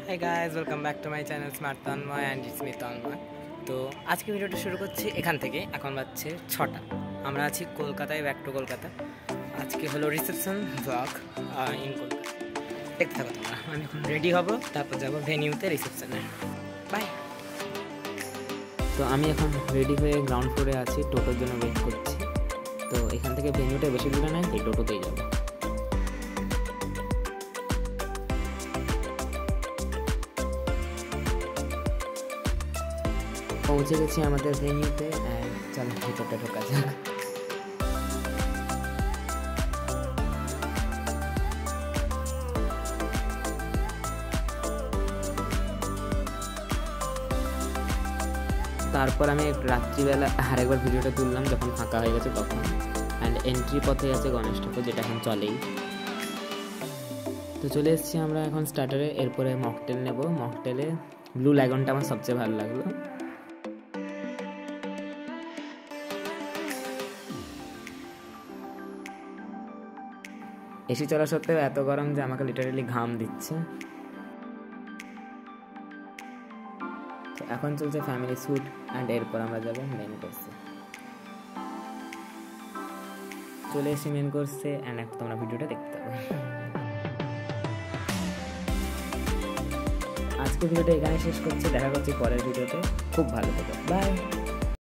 High guys, welcome back to my channel smart Tanmoy and it's me Tanmoy. তো আজকে ভিডিওটা শুরু করছি এখান থেকে। এখন বাজছে 6টা। আমরা আছি কলকাতায়, ব্যাক টু কলকাতা। আজকে হলো রিসেপশন ব্লগ ইন কলকাতা। দেখতে থাকো তোমরা। আমি এখন রেডি হব, তারপর যাবো ভেনিউতে রিসেপশনে। বাই। তো আমি এখন রেডি হয়ে গ্রাউন্ড ফ্লোরে আছি, টোটোর জন্য ওয়েট করছি। তো এখান থেকে ভেনিউটা বেশি দূরে নয়, এই টোটোতেই যাবো। পৌঁছে গেছি আমাদের ভেনিউতে। চলো ভিতরটা ঢোকা যাক। তারপর আমি রাত্রিবেলা আরেকবার ভিডিওটা তুললাম যখন ফাঁকা হয়ে গেছে তখন। অ্যান্ড এন্ট্রি পথে আছে গণেশ ঠাকুর, যেটা এখন চলেই। তো চলে এসেছি আমরা এখন স্টার্টারে। এরপরে মকটেল নেব। মকটেলে ব্লু ল্যাগনটা আমার সবচেয়ে ভালো লাগলো। এসি চলা সত্ত্বেও এত গরম যে আমাকে লিটারালি ঘাম দিচ্ছে। তো এখন চলছে ফ্যামিলি স্যুট অ্যান্ড এরপর আমরা যাবো মেন কোর্সে। চলে এসেছি মেন কোর্সে অ্যান্ড এখন তোমরা ভিডিওটা দেখতে পাবো। আজকে ভিডিওটা এখানে শেষ করছি। দেখা করছি পরের ভিডিওতে। খুব ভালো থেকো, বাই।